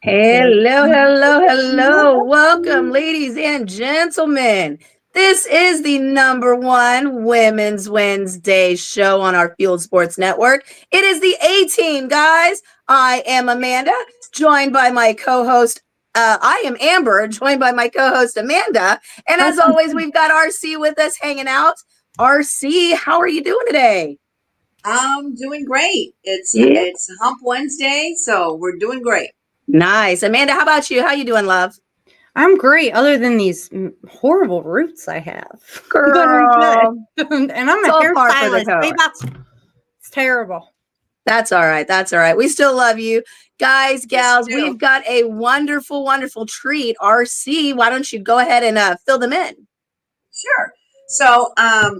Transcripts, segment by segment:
Hello, hello, hello. Welcome, ladies and gentlemen. This is the number one Women's Wednesday show on our Field Sports Network. It is the A-Team, guys. I am Amanda, joined by my co-host. I am Amber, joined by my co-host Amanda. And as always, we've got RC with us hanging out. RC, how are you doing today? I'm doing great. It's Yeah. it's Hump Wednesday, so we're doing great. Nice. Amanda, how about you? How you doing, love? I'm great, other than these horrible roots I have. But I'm Girl. good. And I'm It's a all par for the hairstylist. course. It's terrible. That's all right. That's all right. We still love you. Guys, gals, Yes, we've got a wonderful, wonderful treat. RC, why don't you go ahead and fill them in? sure. So I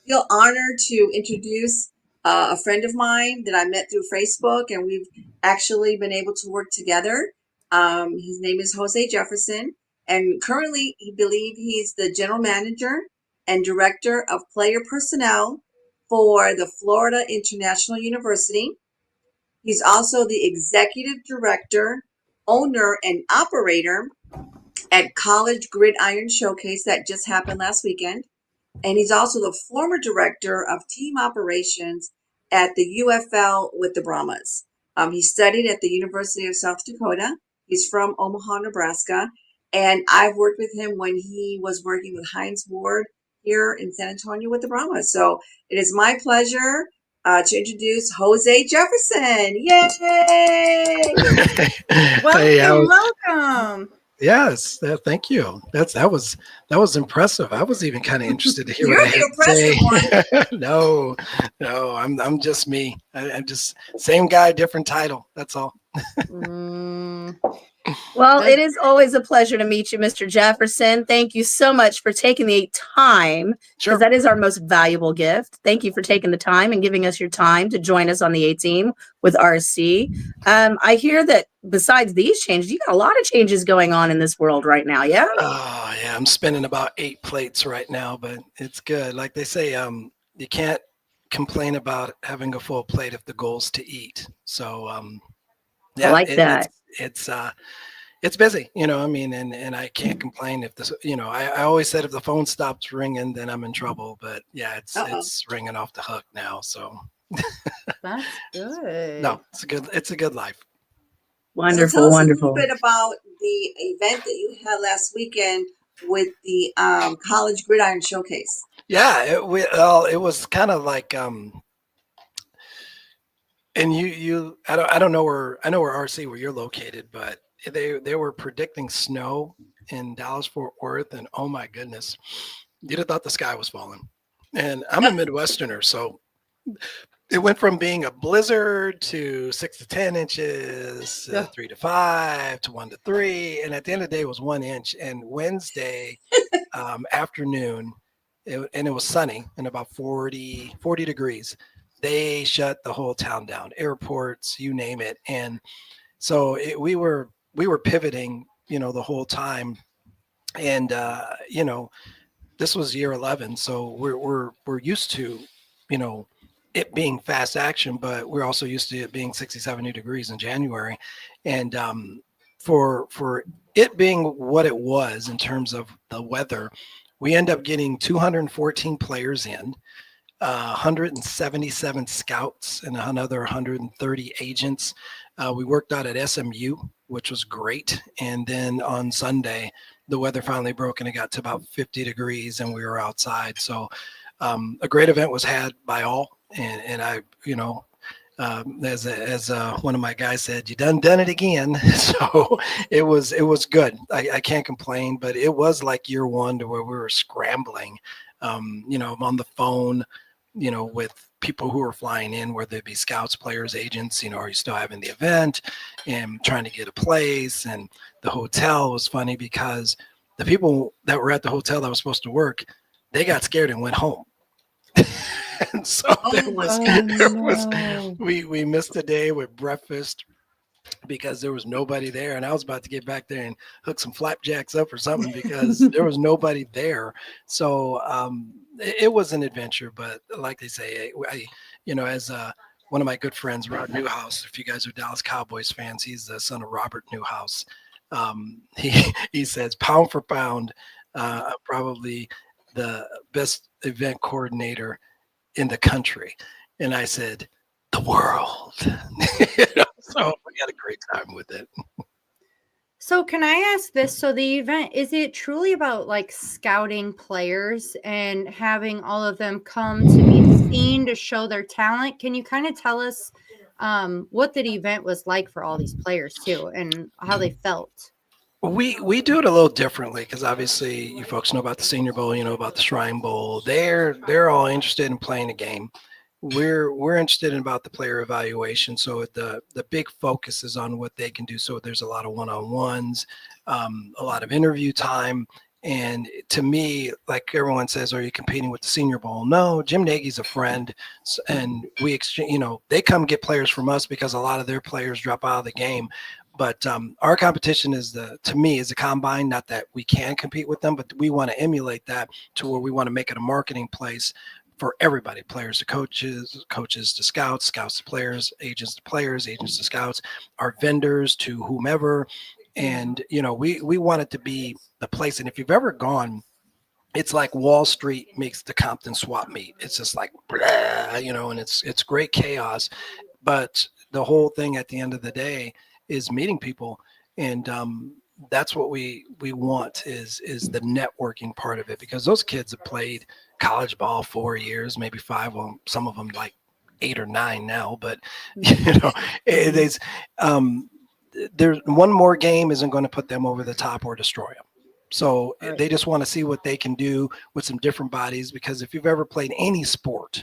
feel honored to introduce a friend of mine that I met through Facebook, and we've actually been able to work together. His name is Jose Jefferson, and currently, he's the general manager and director of player personnel for the Florida International University. He's also the executive director, owner, and operator at College Gridiron Showcase that just happened last weekend. And he's also the former director of team operations at the UFL with the Brahmas. He studied at the University of South Dakota. He's from Omaha, Nebraska. And I've worked with him when he was working with Heinz Ward here in San Antonio with the Brahmas. So it is my pleasure to introduce Jose Jefferson. Yay! Welcome, welcome. Yes, thank you. That was impressive. I was even kind of interested to hear You're what I the had impressive to say. No, I'm just me. I'm just same guy, different title. That's all. Mm, Well, it is always a pleasure to meet you, Mr. Jefferson. Thank you so much for taking the time, Sure. because that is our most valuable gift. Thank you for taking the time and giving us your time to join us on the A-Team with RC. I hear that besides these changes, you got a lot of changes going on in this world right now, yeah? Oh yeah, I'm spinning about 8 plates right now, but it's good. Like they say, you can't complain about having a full plate if the goal's to eat. So I yeah, like that. it's busy, I mean, and I can't complain if this, I always said if the phone stops ringing, then I'm in trouble. But yeah, Uh-oh. it's ringing off the hook now. So that's good. no, it's a good life. So tell Wonderful, us a little wonderful. bit about the event that you had last weekend with the College Gridiron Showcase. Yeah, well, it was kind of like and I don't know where I know where RC where you're located, but they were predicting snow in Dallas Fort Worth, and oh my goodness, you'd have thought the sky was falling. And I'm a Midwesterner, so it went from being a blizzard to 6 to 10 inches, Ugh. 3 to 5 to 1 to 3, and at the end of the day, it was 1 inch. And Wednesday afternoon, and it was sunny and about 40 degrees. They shut the whole town down, airports, you name it. And so we were pivoting, the whole time. And this was year 11, so we're used to, you know, it being fast action, but we're also used to it being 60, 70 degrees in January. And for it being what it was in terms of the weather, we end up getting 214 players in, 177 scouts, and another 130 agents. We worked out at SMU, which was great. And then on Sunday, the weather finally broke and it got to about 50 degrees and we were outside. So a great event was had by all. And I, as one of my guys said, you done it again. So it was good. I can't complain, but it was like year one to where we were scrambling, on the phone, with people who were flying in, whether it be scouts, players, agents, are you still having the event, and trying to get a place. And the hotel was funny because the people that were at the hotel that was supposed to work, they got scared and went home. And so we missed a day with breakfast because there was nobody there, and I was about to get back there and hook some flapjacks up or something because there was nobody there. So it was an adventure, but like they say, I as one of my good friends, Rod Newhouse. If you guys are Dallas Cowboys fans, he's the son of Robert Newhouse. He says pound for pound, probably the best event coordinator in the country. And I said, the world. So we had a great time with it. So can I ask this? So the event, is it truly about like scouting players and having all of them come to be seen to show their talent? Can you kind of tell us what the event was like for all these players too, and how they felt? We do it a little differently because obviously you folks know about the Senior Bowl, you know about the Shrine Bowl. They're all interested in playing a game. We're interested in about the player evaluation. So the big focus is on what they can do. So there's a lot of one-on-ones, a lot of interview time. And to me, like everyone says, are you competing with the Senior Bowl? No, Jim Nagy's a friend, and we exchange. You know, they come get players from us because a lot of their players drop out of the game. But our competition is to me, is the combine. Not that we can compete with them, but we want to emulate that to where we want to make it a marketing place for everybody, players to coaches, coaches to scouts, scouts to players, agents to players, agents to scouts, our vendors to whomever. And, you know, we want it to be the place. And if you've ever gone, it's like Wall Street makes the Compton swap meet. It's just like, blah, you know, and it's great chaos. But the whole thing at the end of the day is meeting people. And that's what we want is the networking part of it, because those kids have played college ball 4 years, maybe 5. Well, some of them like 8 or 9 now, but you know, it is there's one more game isn't going to put them over the top or destroy them. So Right. they just want to see what they can do with some different bodies, because if you've ever played any sport,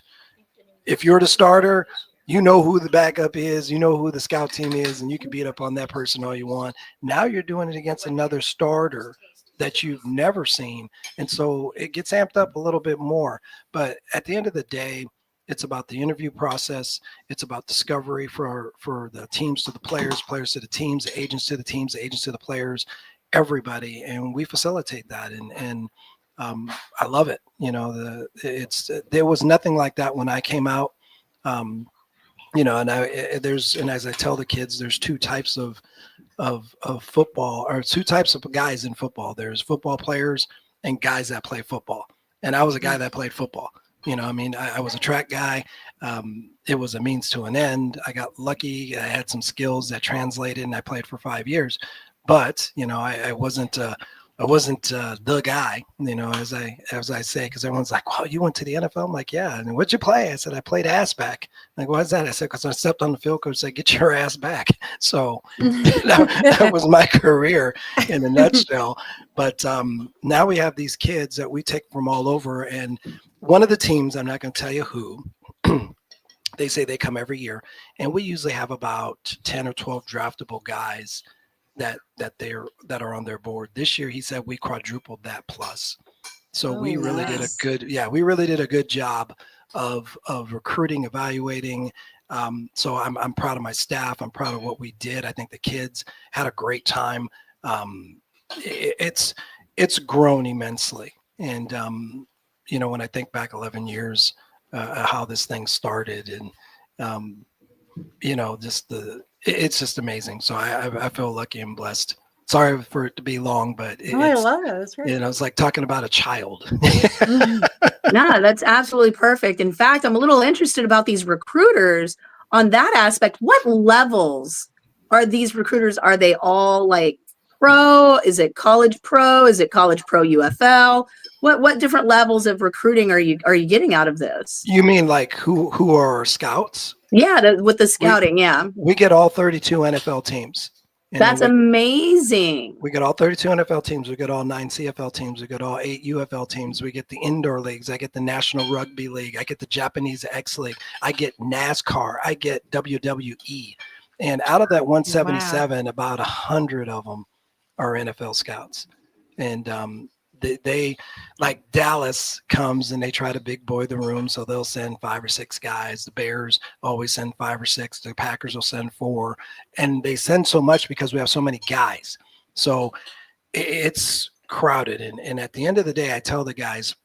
if you're the starter, you know who the backup is, you know who the scout team is, and you can beat up on that person all you want. Now you're doing it against another starter that you've never seen. And so it gets amped up a little bit more. But at the end of the day, it's about the interview process. It's about discovery for the teams to the players, players to the teams, the agents to the teams, the agents to the players, everybody. And we facilitate that. And I love it. You know, there was nothing like that when I came out. You know, and as I tell the kids, there's two types of football, or two types of guys in football. There's football players and guys that play football. And I was a guy that played football. You know, I mean, I was a track guy. It was a means to an end. I got lucky. I had some skills that translated, and I played for 5 years. But you know, I wasn't the guy, you know, as I say, because everyone's like, "Wow, you went to the NFL?" I'm like, "Yeah." And what'd you play? I said, "I played ass back." Like, what's that? I said, "Because I stepped on the field. Coach said, get your ass back." So that was my career in a nutshell. But now we have these kids that we take from all over, and one of the teams, I'm not going to tell you who. They say they come every year, and we usually have about 10 or 12 draftable guys that are on their board. This year, he said we quadrupled that plus. So we really did a good job of recruiting, evaluating. So I'm proud of my staff. I'm proud of what we did. I think the kids had a great time. It's grown immensely. And you know, when I think back 11 years, how this thing started, and you know, it's just amazing. So I feel lucky and blessed. Sorry for it to be long, but I love it. That's right. you know, it's like talking about a child. No, that's absolutely perfect. In fact, I'm a little interested about these recruiters on that aspect. What levels are these recruiters? Are they all like pro? Is it college pro? Is it college pro UFL? What different levels of recruiting are you getting out of this? You mean like who are our scouts? Yeah, with the scouting, yeah. We get all 32 NFL teams. And That's amazing. We get all 32 NFL teams. We get all 9 CFL teams. We get all 8 UFL teams. We get the indoor leagues. I get the National Rugby League. I get the Japanese X League. I get NASCAR. I get WWE. And out of that 177, about 100 of them are NFL scouts. And they like Dallas comes and they try to big boy the room, so they'll send 5 or 6 guys. The Bears always send 5 or 6. The Packers will send 4, and they send so much because we have so many guys. So it's crowded, and at the end of the day, I tell the guys,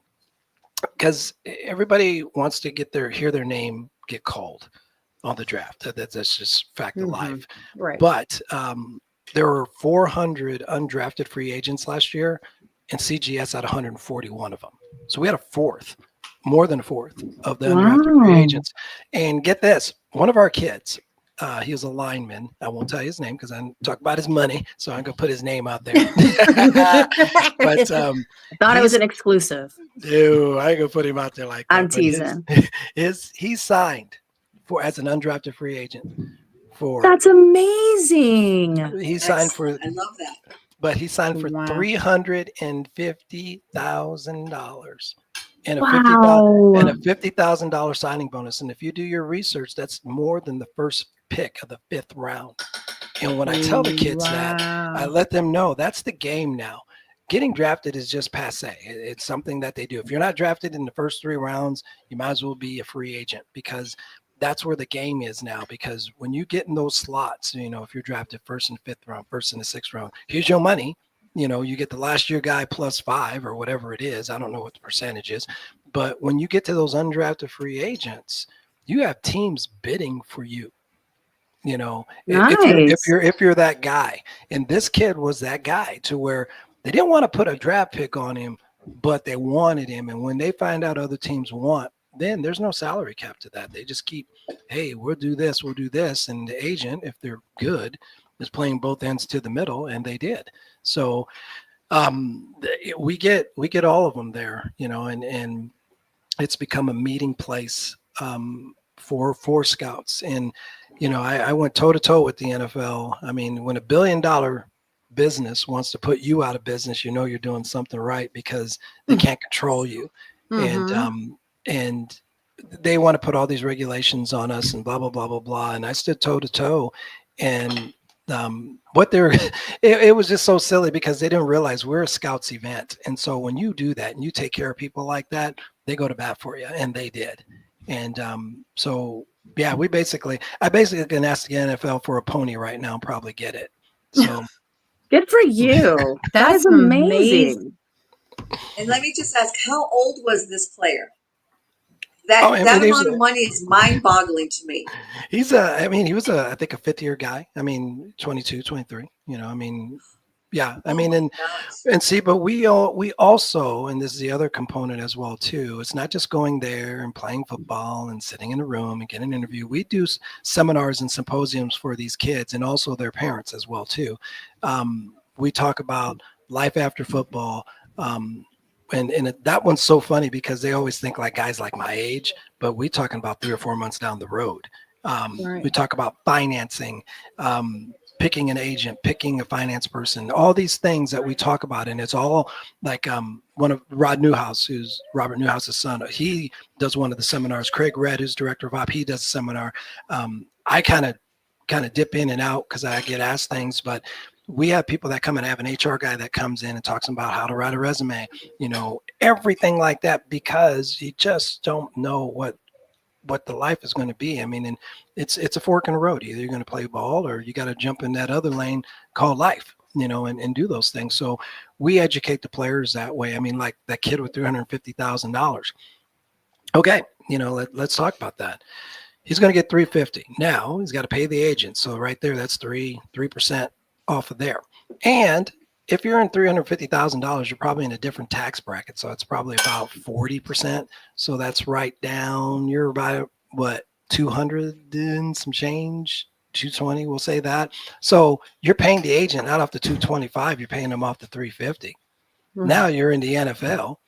because everybody wants to hear their name get called. on the draft. That's just fact of life. Right. But there were 400 undrafted free agents last year, and CGS had 141 of them. So we had a fourth, more than a fourth of the undrafted free agents. And get this, one of our kids, he was a lineman. I won't tell you his name because I talk about his money, so I'm gonna put his name out there. But I thought it was an exclusive. Dude, I ain't gonna put him out there like that. I'm teasing. He signed for as an undrafted free agent for. That's amazing. He signed for. I love that. But he signed for Wow. $350,000 and a $50,000 signing bonus. And if you do your research, that's more than the first pick of the 5th round. And when I tell the kids that, I let them know that's the game now. Getting drafted is just passe. It's something that they do. If you're not drafted in the first 3 rounds, you might as well be a free agent because that's where the game is now. Because when you get in those slots, if you're drafted 1st and 5th round, 1st and the 6th round, here's your money. You get the last year guy plus 5 or whatever it is. I don't know what the percentage is. But when you get to those undrafted free agents, you have teams bidding for you. Nice. if you're that guy. And this kid was that guy to where they didn't want to put a draft pick on him, but they wanted him. And when they find out other teams want, then there's no salary cap to that. They just keep, hey, we'll do this. And the agent, if they're good, is playing both ends to the middle, and they did. So we get all of them there, and it's become a meeting place for scouts. And I went toe to toe with the NFL. I mean, when $1 billion business wants to put you out of business, you're doing something right because they can't control you. And they want to put all these regulations on us and blah, blah, blah, blah, blah. And I stood toe to toe, and it was just so silly because they didn't realize we're a scouts event. And so when you do that and you take care of people like that, they go to bat for you, and they did. And so, yeah, I basically can ask the NFL for a pony right now and probably get it. So good for you. That is amazing. And let me just ask, how old was this player? That amount of money is mind-boggling to me. He was I think a 5th-year guy. 22, 23. Yeah. And see, but we also, and this is the other component as well too. It's not just going there and playing football and sitting in a room and getting an interview. We do seminars and symposiums for these kids and also their parents as well too. We talk about life after football. And that one's so funny because they always think like guys like my age, but we're talking about 3 or 4 months down the road. Right. We talk about financing, picking an agent, picking a finance person, all these things that we talk about. And it's all like one of Robert Newhouse's son. He does one of the seminars. Craig Redd, who's director of op, he does a seminar. I kind of dip in and out because I get asked things, but we have people that come and have an HR guy that comes in and talks about how to write a resume, everything like that, because you just don't know what the life is going to be. And it's a fork in the road. Either you're going to play ball or you got to jump in that other lane called life, and do those things. So we educate the players that way. Like that kid with $350,000. Okay. Let's talk about that. He's going to get $350,000. Now he's got to pay the agent. So right there, that's 3% off of there. And if you're in $350,000, you're probably in a different tax bracket. So it's probably about 40%. So that's right down. You're about 200 and some change, 220. We'll say that. So you're paying the agent not off the 225. You're paying them off the 350. Mm-hmm. Now you're in the NFL,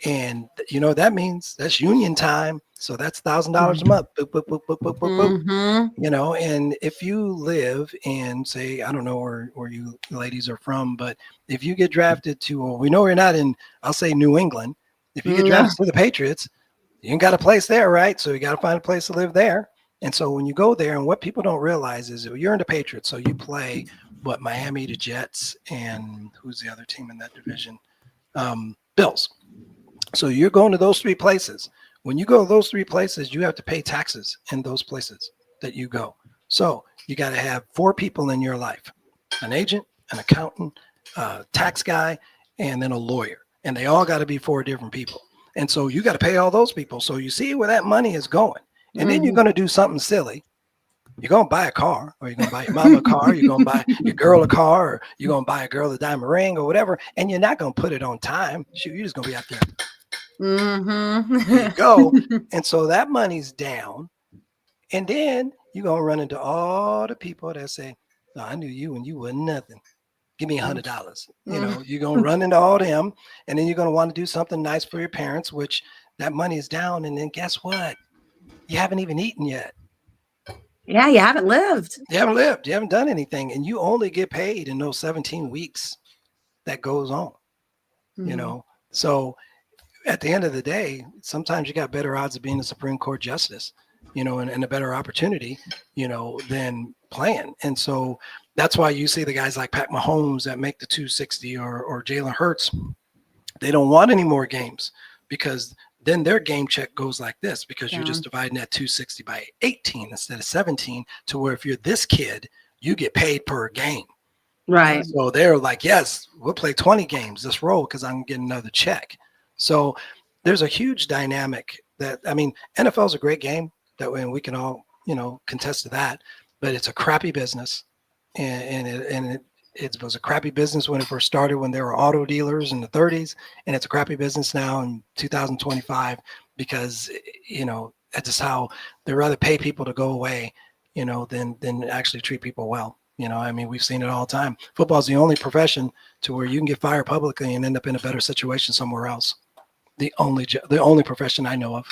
and that means that's union time. So that's $1,000 a month. Boop, boop, boop, boop, boop, boop, boop. And if you live in, say, I don't know where you ladies are from, but if you get drafted to, well, we know you're not in, I'll say New England. If you get drafted to the Patriots, you ain't got a place there, right? So you got to find a place to live there. And so when you go there, and what people don't realize is you're in the Patriots. So you play Miami, the Jets, and who's the other team in that division? Bills. So you're going to those 3 places. When you go to those 3 places, you have to pay taxes in those places that you go. So you got to have 4 people in your life: an agent, an accountant, a tax guy, and then a lawyer. And they all got to be 4 different people. And so you got to pay all those people. So you see where that money is going. And then you're going to do something silly. You're going to buy a car, or you're going to buy your mama a car, you're going to buy your girl a car, or you're going to buy a girl a diamond ring or whatever. And you're not going to put it on time. Shoot, you're just going to be out there. There you go. And so that money's down. And then you're going to run into all the people that say, no, I knew you and you were nothing. Give me $100. You know, you're going to run into all them. And then you're going to want to do something nice for your parents, which that money is down. And then guess what? You haven't even eaten yet. Yeah, you haven't lived. You haven't lived. You haven't done anything. And you only get paid in those 17 weeks that goes on, you know? So at the end of the day, sometimes you got better odds of being a Supreme Court justice, you know, and a better opportunity, you know, than playing. And so that's why you see the guys like Pat Mahomes that make the 260 or Jalen Hurts. They don't want any more games because then their game check goes like this, because you're just dividing that 260 by 18 instead of 17, to where if you're this kid, you get paid per game. Right. So they're like, yes, we'll play 20 games this roll because I'm getting another check. So there's a huge dynamic that, I mean, NFL is a great game that when we can all, you know, contest to that, but it's a crappy business. And it was a crappy business when it first started, when there were auto dealers in the 30s, and it's a crappy business now in 2025 because, you know, that's just how they rather pay people to go away, you know, than actually treat people well. You know, I mean, we've seen it all the time. Football is the only profession to where you can get fired publicly and end up in a better situation somewhere else. The only profession I know of.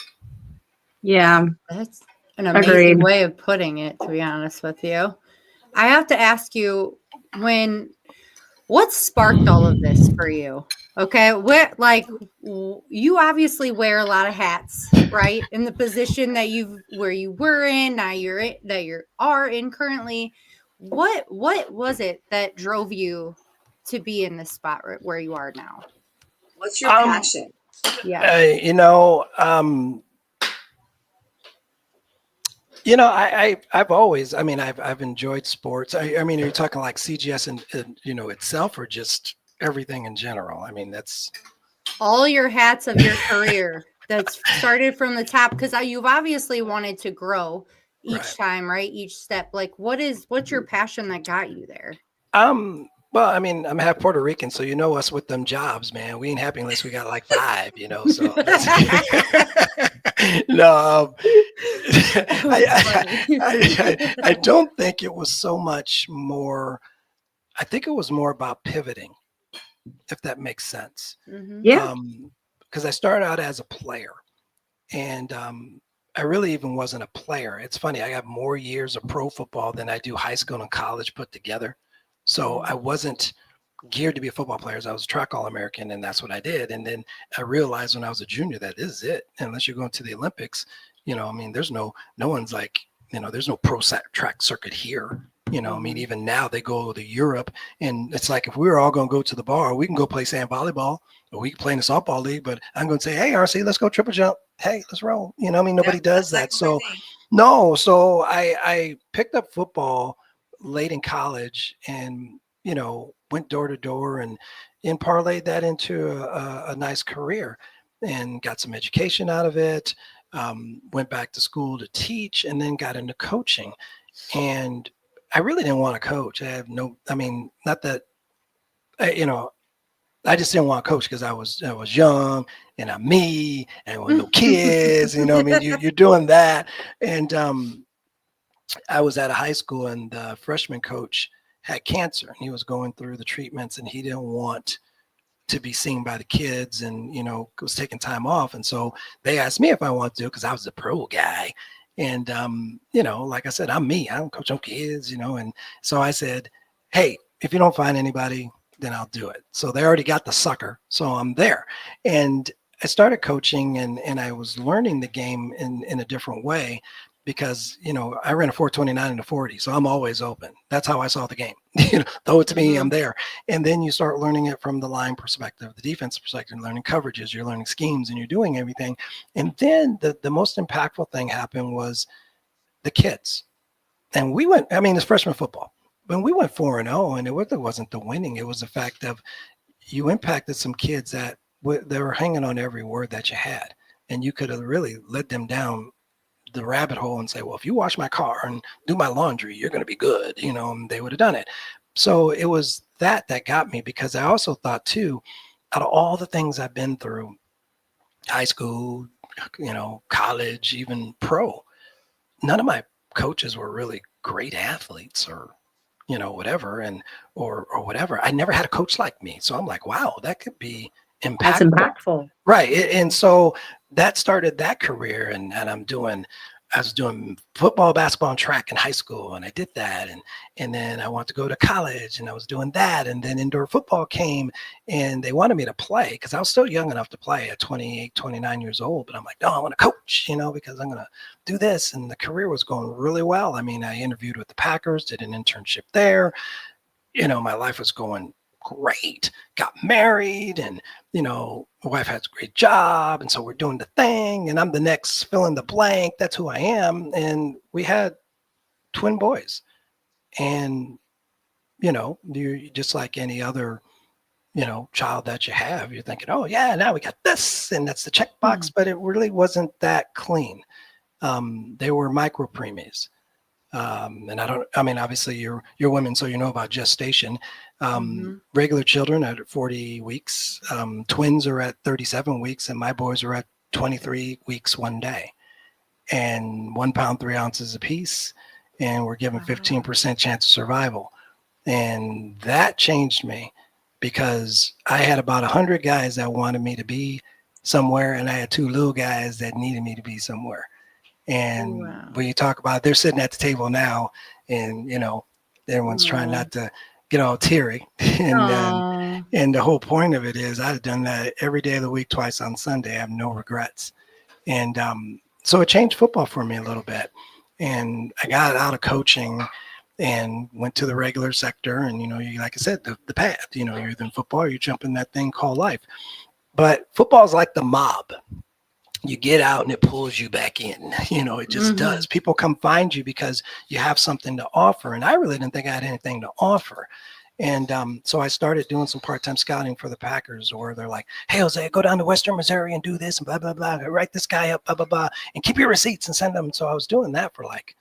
Yeah. That's an amazing Agreed. way of putting it, to be honest with you. I have to ask you, what sparked all of this for you? Okay, you obviously wear a lot of hats, right? In the position that where you were in, now you are in currently. What was it that drove you to be in this spot where you are now? What's your passion? Yeah. You know, I've always, I mean, I've enjoyed sports. I mean, are you talking like CGS and you know, itself, or just everything in general? I mean, that's all your hats of your career that's started from the top, because you've obviously wanted to grow each time, right? Each step. Like, what's your passion that got you there? Well, I mean, I'm half Puerto Rican, so you know us with them jobs, man. We ain't happy unless we got like 5, you know. So that's no, I don't think it was so much more. I think it was more about pivoting, if that makes sense. Yeah. Because I started out as a player, and I really even wasn't a player. It's funny, I got more years of pro football than I do high school and college put together. So I wasn't geared to be a football player. I was a track All-American, and that's what I did. And then I realized when I was a junior that this is it. Unless you're going to the Olympics, you know, I mean, there's no one's like, you know, there's no pro track circuit here. You know, I mean, even now they go to Europe, and it's like, if we were all going to go to the bar, we can go play sand volleyball, or we can play in the softball league, but I'm going to say, hey, RC, let's go triple jump. Hey, let's roll. You know, I mean, nobody does that. So no, so I picked up football late in college, and, you know, went door to door and parlayed that into a nice career, and got some education out of it. Went back to school to teach, and then got into coaching. And I really didn't want to coach. Not that, you know, I just didn't want to coach because I was young, and I'm me, and with no kids, you know, I mean, you're doing that. And I was at a high school, and the freshman coach had cancer, and he was going through the treatments, and he didn't want to be seen by the kids, and, you know, was taking time off. And so they asked me if I wanted to, because I was a pro guy. And, you know, like I said, I'm me. I don't coach on kids, you know. And so I said, hey, if you don't find anybody, then I'll do it. So they already got the sucker. So I'm there. And I started coaching, and I was learning the game in a different way, because, you know, I ran a 4.29 and a 40. So I'm always open. That's how I saw the game. You know, throw it to me, I'm there. And then you start learning it from the line perspective, the defense perspective, learning coverages, you're learning schemes, and you're doing everything. And then the most impactful thing happened was the kids. And we went, I mean, it's freshman football. When we went 4-0, and it wasn't the winning, it was the fact of you impacted some kids that they were hanging on every word that you had. And you could have really let them down the rabbit hole and say, well, if you wash my car and do my laundry, you're going to be good, and they would have done it. So it was that got me, because I also thought too, out of all the things I've been through, high school, college, even pro, none of my coaches were really great athletes or whatever, and or whatever. I never had a coach like me. So I'm like, wow, that could be impactful. That's impactful. Right. And so that started that career, and I was doing football, basketball, and track in high school, and I did that, and then I wanted to go to college, and I was doing that, and then indoor football came, and they wanted me to play because I was still young enough to play at 28, 29 years old, but I'm like, no, I want to coach, because I'm going to do this, and the career was going really well. I mean, I interviewed with the Packers, did an internship there, my life was going great, got married, and my wife has a great job, and so we're doing the thing, and I'm the next fill in the blank. That's who I am. And we had twin boys, and you're just like any other child that you have. You're thinking, oh yeah, now we got this, and that's the checkbox. But it really wasn't that clean. They were micro preemies. And obviously you're women, so you know about gestation. Regular children at 40 weeks, twins are at 37 weeks, and my boys are at 23 weeks 1 day, and 1 pound 3 ounces apiece, and we're given 15% chance of survival. And that changed me, because I had about 100 guys that wanted me to be somewhere, and I had 2 little guys that needed me to be somewhere. And when you talk about, they're sitting at the table now, and everyone's trying not to get all teary. And the whole point of it is, I've done that every day of the week, twice on Sunday. I have no regrets. And so it changed football for me a little bit. And I got out of coaching and went to the regular sector. And you, like I said, the path. You're either in football or you jump in that thing called life. But football is like the mob. You get out and it pulls you back in. It just does. People come find you because you have something to offer. And I really didn't think I had anything to offer. And so I started doing some part-time scouting for the Packers, or they're like, hey, Jose, go down to Western Missouri and do this and blah, blah, blah. Write this guy up, blah, blah, blah, and keep your receipts and send them. So I was doing that for like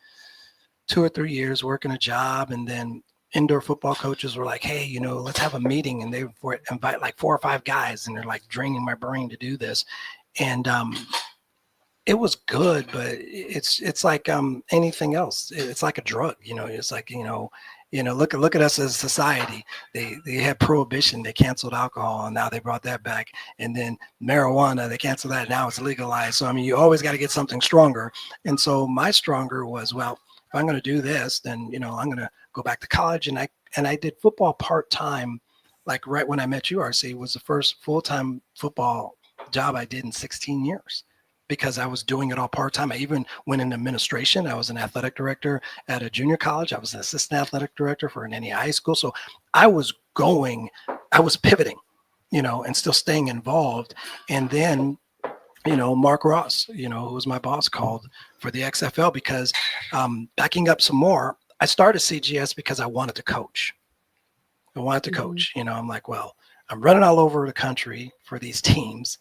2 or 3 years, working a job. And then indoor football coaches were like, hey, let's have a meeting. And they would invite like 4 or 5 guys, and they're like draining my brain to do this. And it was good, but it's like anything else. It's like a drug, It's like look at us as a society. They had prohibition, they canceled alcohol, and now they brought that back. And then marijuana, they canceled that, now it's legalized. So you always got to get something stronger. And so my stronger was, well, if I'm going to do this, then I'm going to go back to college. And I did football part-time, like right when I met you, RC, was the first full-time football job I did in 16 years, because I was doing it all part-time. I even went in administration. I was an athletic director at a junior college. I was an assistant athletic director for an NAIA high school. So I was pivoting, and still staying involved. And then, Mark Ross, who was my boss, called for the XFL, because backing up some more, I started CGS because I wanted to coach. I'm like, well, I'm running all over the country for these teams,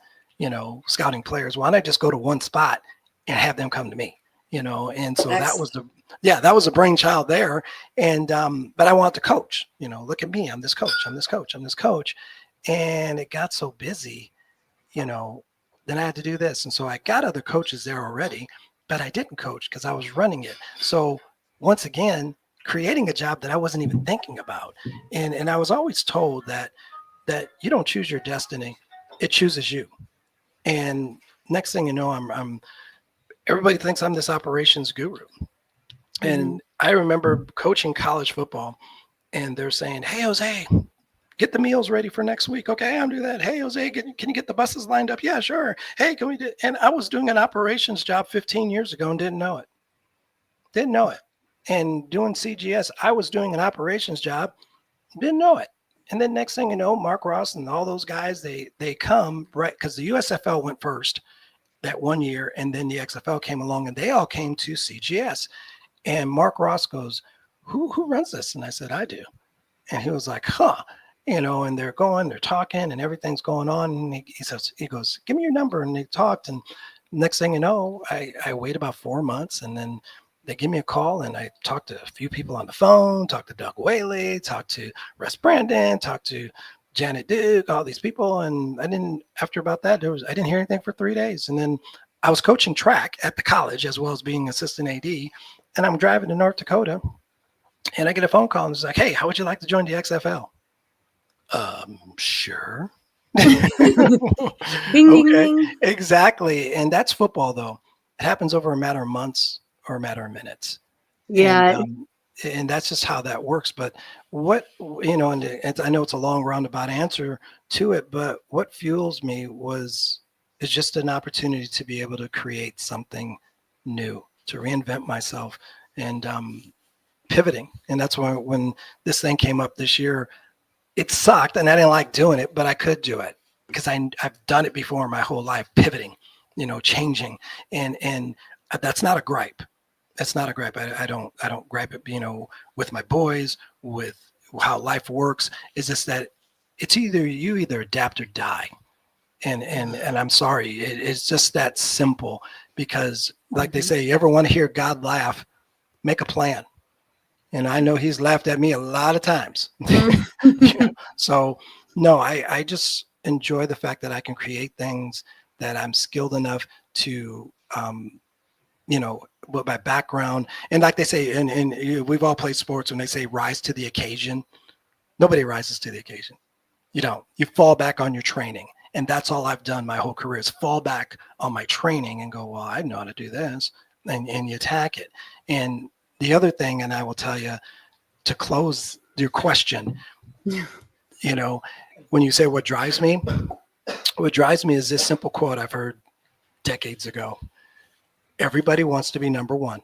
scouting players. Why don't I just go to one spot and have them come to me, And so that was the brainchild there. And, but I want to coach, look at me. I'm this coach. And it got so busy, then I had to do this. And so I got other coaches there already, but I didn't coach because I was running it. So once again, creating a job that I wasn't even thinking about. And I was always told that you don't choose your destiny, it chooses you. And next thing you know, I'm everybody thinks I'm this operations guru. And I remember coaching college football, and they're saying, hey, Jose, get the meals ready for next week. Okay, I'm doing that. Hey, Jose, can you get the buses lined up? Yeah, sure. Hey, can we do? And I was doing an operations job 15 years ago and didn't know it. And doing CGS, I was doing an operations job, didn't know it. And then next thing you know, Mark Ross and all those guys, they come, right, because the USFL went first that 1 year, and then the XFL came along, and they all came to CGS. And Mark Ross goes, who runs this? And I said, I do. And he was like, and they're talking, and everything's going on. And he goes, give me your number. And they talked, and next thing you know, I wait about 4 months, and then they give me a call, and I talked to a few people on the phone, talked to Doug Whaley, talked to Russ Brandon, talked to Janet Duke, all these people. And after about that, I didn't hear anything for 3 days. And then I was coaching track at the college as well as being assistant AD. And I'm driving to North Dakota, and I get a phone call, and it's like, hey, how would you like to join the XFL? Sure. Ding, ding, Okay, ding. exactly. And that's football, though. It happens over a matter of months or a matter of minutes. Yeah. And that's just how that works. But what, and I know it's a long roundabout answer to it, but what fuels me is just an opportunity to be able to create something new, to reinvent myself, and pivoting. And that's why when this thing came up this year, it sucked and I didn't like doing it, but I could do it because I've done it before my whole life, pivoting, changing. And that's not a gripe. That's not a gripe. I don't gripe it, with my boys, with how life works. Is just that it's you either adapt or die. And I'm sorry, it's just that simple, because like they say, you ever want to hear God laugh, make a plan. And I know he's laughed at me a lot of times. So no, I just enjoy the fact that I can create things, that I'm skilled enough to, with my background. And like they say, and we've all played sports, when they say rise to the occasion, nobody rises to the occasion. You don't. You fall back on your training. And that's all I've done my whole career, is fall back on my training and go, well, I know how to do this. And you attack it. And the other thing, and I will tell you to close your question, when you say what drives me is this simple quote I've heard decades ago. Everybody wants to be number one,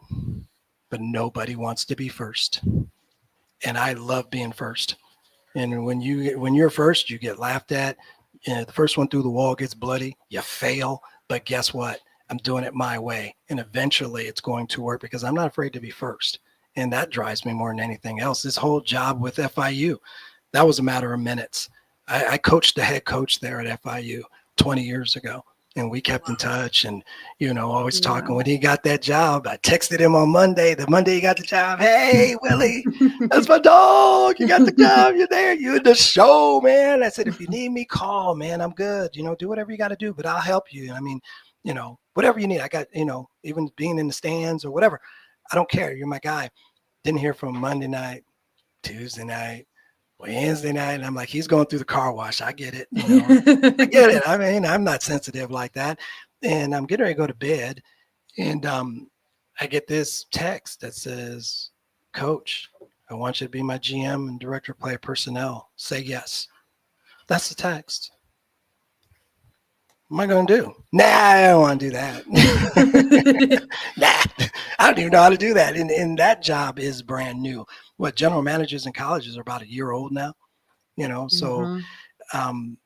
but nobody wants to be first. And I love being first. And when you're first, you get laughed at. The first one through the wall gets bloody. You fail, but guess what? I'm doing it my way, and eventually it's going to work, because I'm not afraid to be first. And that drives me more than anything else. This whole job with FIU, that was a matter of minutes. I coached the head coach there at FIU 20 years ago, and we kept in touch, and always talking. When he got that job, I texted him on Monday. The Monday he got the job, hey Willie, that's my dog. You got the job. You're there. You're in the show, man. I said, if you need me, call, man. I'm good. Do whatever you got to do, but I'll help you. I mean, whatever you need. I got, even being in the stands or whatever. I don't care. You're my guy. Didn't hear from Monday night, Tuesday night, Wednesday night. And I'm like, he's going through the car wash. I get it. I get it. I mean, I'm not sensitive like that. And I'm getting ready to go to bed. And I get this text that says, Coach, I want you to be my GM and director of player personnel. Say yes. That's the text. What am I going to do? Nah, I don't want to do that. Nah, I don't even know how to do that. And that job is brand new. What, general managers in colleges are about a year old now, so, and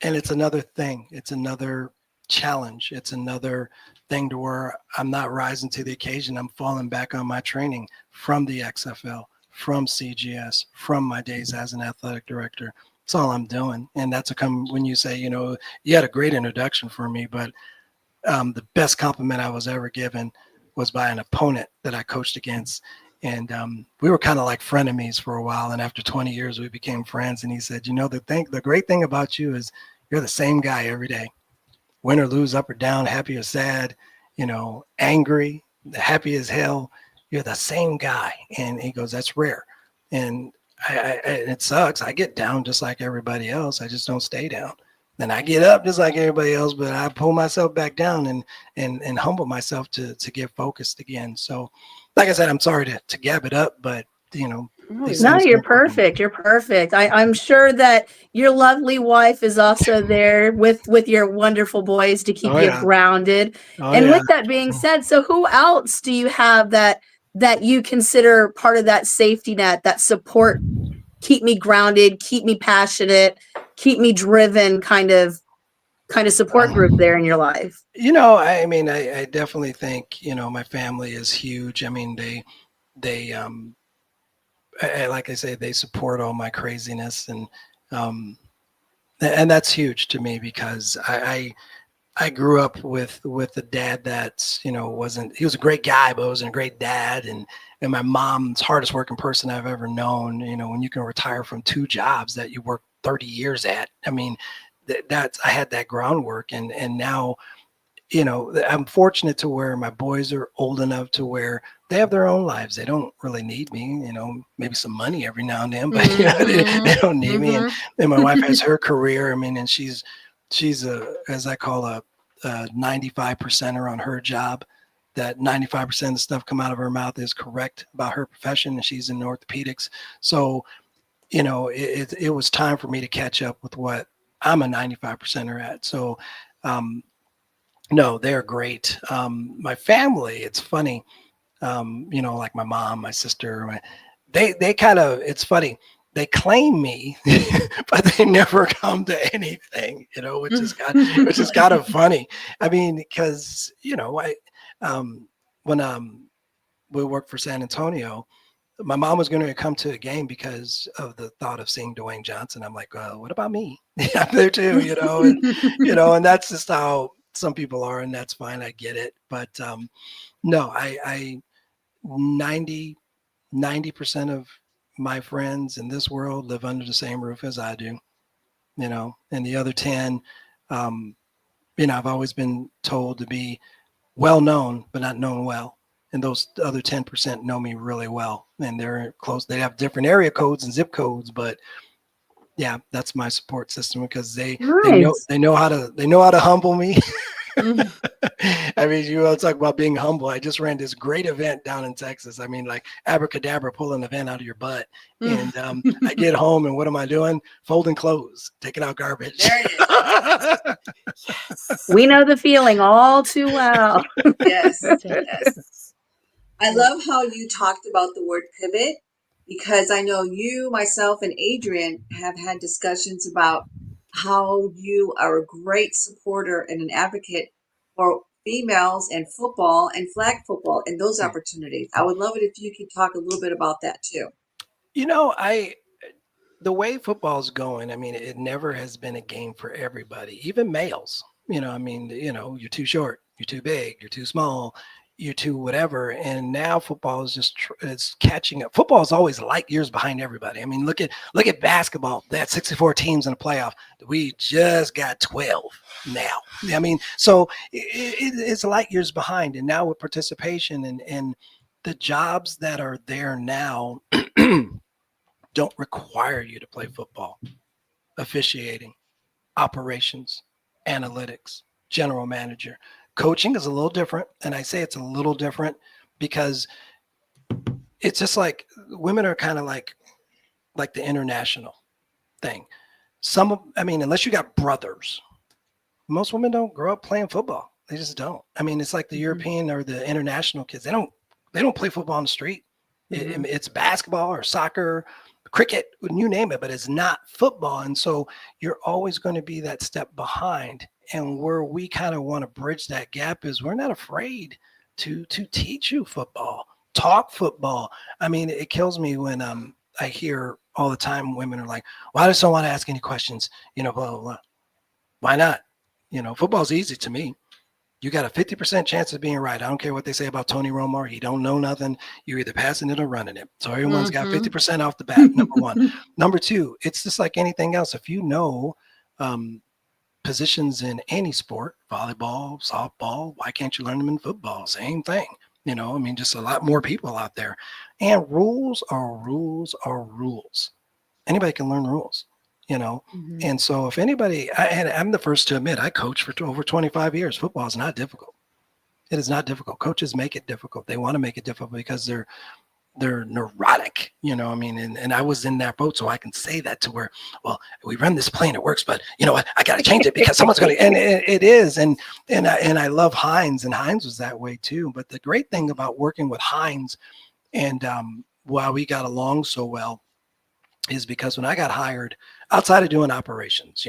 it's another thing. It's another challenge. It's another thing to where I'm not rising to the occasion. I'm falling back on my training from the XFL, from CGS, from my days as an athletic director. That's all I'm doing. And that's when you say, you had a great introduction for me, but the best compliment I was ever given was by an opponent that I coached against. And we were kind of like frenemies for a while. And after 20 years, we became friends. And he said, the great thing about you is you're the same guy every day. Win or lose, up or down, happy or sad, angry, happy as hell. You're the same guy. And he goes, that's rare. And it sucks. I get down just like everybody else. I just don't stay down. Then I get up just like everybody else, but I pull myself back down and humble myself to get focused again. So, like I said, I'm sorry to gab it up, but no, you're perfect. You're perfect. I'm sure that your lovely wife is also there with your wonderful boys to keep you grounded. And with that being said, so who else do you have that you consider part of that safety net, that support, keep me grounded, keep me passionate, keep me driven kind of support group there in your life? I mean, I definitely think, my family is huge. I mean, they like I say, they support all my craziness, and that's huge to me, because I grew up with a dad that's, wasn't, he was a great guy, but wasn't a great dad. And my mom's hardest working person I've ever known. When you can retire from two jobs that you worked 30 years at. I mean, that's, I had that groundwork, and now, I'm fortunate to where my boys are old enough to where they have their own lives. They don't really need me, maybe some money every now and then, but they don't need me. And my wife has her career. I mean, and she's a, as I call a 95%er on her job. That 95% of the stuff come out of her mouth is correct about her profession, and she's in orthopedics. So, it was time for me to catch up with what I'm a 95%er at. So, no, they're great. My family, it's funny, like my mom, my sister, they kind of, it's funny. They claim me, but they never come to anything, which is kind of funny. I mean, because, when we worked for San Antonio, my mom was going to come to a game because of the thought of seeing Dwayne Johnson. I'm like, what about me? I'm there too, and that's just how some people are, and that's fine. I get it. But no, I 90% of my friends in this world live under the same roof as I do, and the other 10, I've always been told to be well known, but not known well. And those other 10% know me really well, and they're close. They have different area codes and zip codes, but yeah, that's my support system, because they know how to humble me. I mean, you want to talk about being humble. I just ran this great event down in Texas. I mean, like abracadabra, pull an event out of your butt. And I get home, and what am I doing? Folding clothes, taking out garbage. There it is. Yes. We know the feeling all too well. Yes. I love how you talked about the word pivot, because I know you, myself, and Adrian have had discussions about how you are a great supporter and an advocate for females and football and flag football and those opportunities. I would love it if you could talk a little bit about that too. The way football's going, I mean, it never has been a game for everybody, even males. I mean, you're too short, you're too big, you're too small, you're too whatever. And now football is just it's catching up. Football is always light years behind everybody. I mean, look at basketball. They had 64 teams in the playoff. We just got 12 now. I mean, so it's light years behind. And now with participation and the jobs that are there now don't require you to play football. Officiating, operations, analytics, general manager. Coaching is a little different. And I say it's a little different because it's just like women are kind of like the international thing. Unless you got brothers, most women don't grow up playing football. They just don't. I mean, it's like the European or the international kids. They don't play football on the street. It's basketball or soccer, cricket, you name it, but it's not football. And so you're always going to be that step behind. And where we kind of want to bridge that gap is we're not afraid to teach you football, talk football. I mean, it kills me when I hear all the time women are like, well, I just don't want to ask any questions, blah, blah, blah. Why not? Football's easy to me. You got a 50% chance of being right. I don't care what they say about Tony Romo. He don't know nothing. You're either passing it or running it. So everyone's got 50% off the bat, number one. Number two, it's just like anything else. If you know positions in any sport, volleyball, softball, why can't you learn them in football? Same thing. Just a lot more people out there. And rules are rules are rules. Anybody can learn rules. And so if anybody, I'm the first to admit, I coach for over 25 years. Football is not difficult. It is not difficult. Coaches make it difficult. They want to make it difficult because they're neurotic, and I was in that boat, so I can say that to where, well, we run this play and it works, but you know what, I got to change it because someone's going to, and it is. And I love Hines, and Hines was that way too. But the great thing about working with Hines and why we got along so well is because when I got hired, outside of doing operations,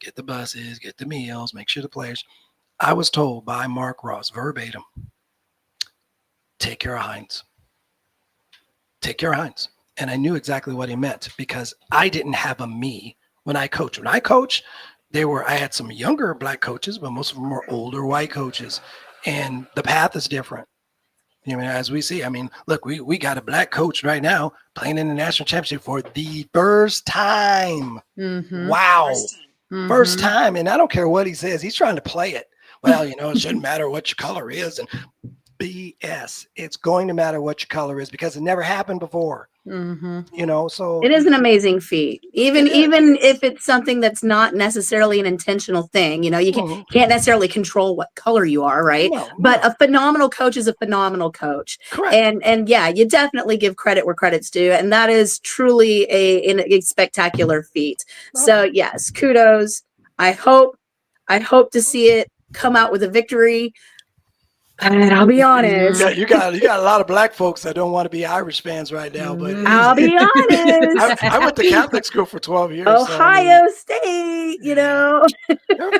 get the buses, get the meals, make sure the players, I was told by Mark Ross verbatim, take care of Hines. Take care of Hines. And I knew exactly what he meant because I didn't have a me when I coached. When I coach, I had some younger black coaches, but most of them were older white coaches. And the path is different. You know, as we see, I mean, look, we got a black coach right now playing in the national championship for the first time. Mm-hmm. Wow. First Mm-hmm. time. And I don't care what he says. He's trying to play it. Well, you know, it shouldn't matter what your color is. And BS. It's going to matter what your color is because it never happened before. Mm-hmm. You know, so It is an amazing feat. Even It is. even if it's something that's not necessarily an intentional thing, you know, you Mhm. can't necessarily control what color you are, right? No, But no. a phenomenal coach is a phenomenal coach. Correct. And yeah, you definitely give credit where credit's due, and that is truly a spectacular feat. So Okay. yes, kudos. I hope to see it come out with a victory. And I'll be honest. You got a lot of black folks that don't want to be Irish fans right now, but I'll be honest. I went to Catholic school for 12 years. So, Ohio State, you know.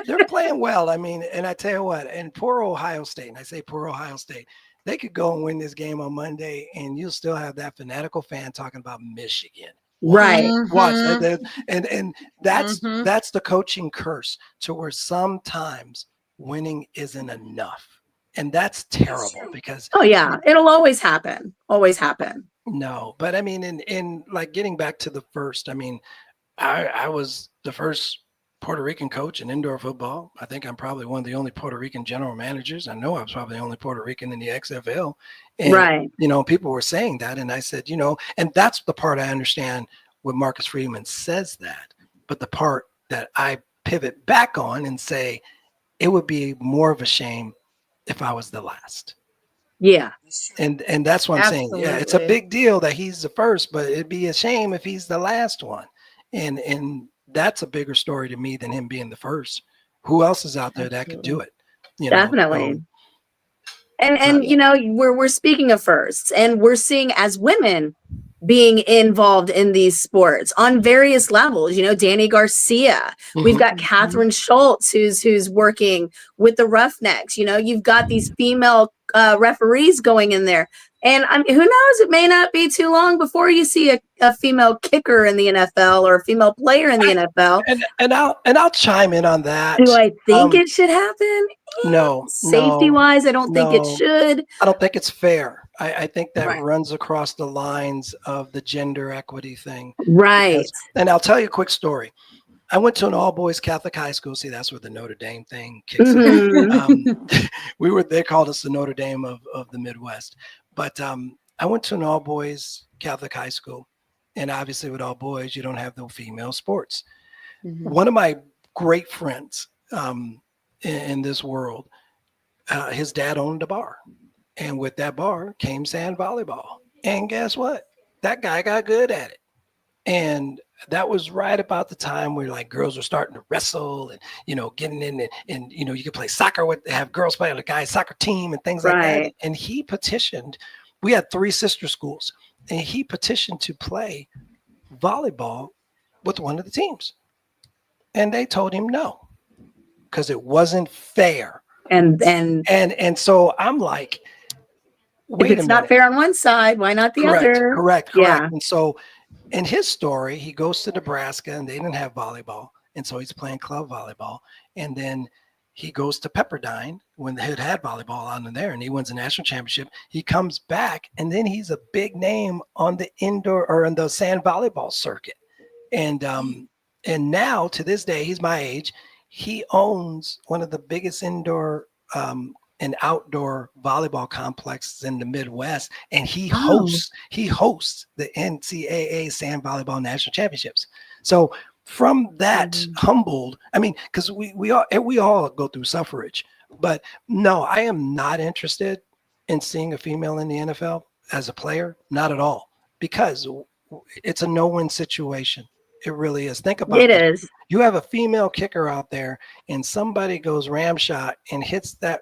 they're playing well. I mean, and I tell you what, and poor Ohio State, and I say poor Ohio State, they could go and win this game on Monday, and you'll still have that fanatical fan talking about Michigan. Right. Watch. Mm-hmm. And that's Mhm. that's the coaching curse to where sometimes winning isn't enough. And that's terrible true. because Oh yeah, it'll always happen. Always happen. no, but I mean, in like getting back to the first, I mean, I was the first Puerto Rican coach in indoor football. I think I'm probably one of the only Puerto Rican general managers. I know I was probably the only Puerto Rican in the XFL. And, Right. you know, people were saying that. And I said, you know, and that's the part I understand when Marcus Freeman says that. But the part that I pivot back on and say, it would be more of a shame if I was the last. Yeah. That's true. And that's what I'm saying. Yeah, it's a Absolutely. big deal that he's the first, but it'd be a shame if he's the last one. And that's a bigger story to me than him being the first. Who else is out there that could do it? You know, Definitely. so, And but you know, we're speaking of firsts, and we're seeing as women being involved in these sports on various levels. You know, Danny Garcia. We've mhm. got Catherine Schultz, who's working with the Roughnecks. You know, you've got these female referees going in there. And I mean, who knows? It may not be too long before you see a female kicker in the NFL or a female player in the NFL. and I'll chime in on that. Do I think Um, it should happen? no, Safety no, wise, I don't think it no. should. I don't think it's fair. I think that Right. runs across the lines of the gender equity thing. Right. And I'll tell you a quick story. I went to an all boys Catholic high school. See, that's where the Notre Dame thing kicks in. Mhm. They called us the Notre Dame of the Midwest. But I went to an all boys Catholic high school. And obviously, with all boys, you don't have no female sports. Mhm. One of my great friends in this world, his dad owned a bar. And with that bar came sand volleyball. And guess what? That guy got good at it. And that was right about the time where like girls were starting to wrestle and, you know, getting in and you know, you could play soccer with, have girls play on a guy's soccer team and things like that. Right. And he petitioned, we had 3 sister schools, and he petitioned to play volleyball with one of the teams. And they told him no, because it wasn't fair. And And so I'm like, if wait a it's not minute. fair on one side, why not the Correct, other? correct. Yeah. And so in his story, he goes to Nebraska and they didn't have volleyball. And so he's playing club volleyball. And then he goes to Pepperdine when they had volleyball on there and he wins a national championship. He comes back and then he's a big name on the indoor or in the sand volleyball circuit. And now to this day, he's my age. He owns one of the biggest indoor and outdoor volleyball complexes in the Midwest, and he hosts the NCAA Sand Volleyball National Championships. So from that humbled, I mean, because we all go through suffrage, but no, I am not interested in seeing a female in the NFL as a player, not at all, because it's a no-win situation. It really is. Think about It this. is. You have a female kicker out there, and somebody goes ram shot and hits that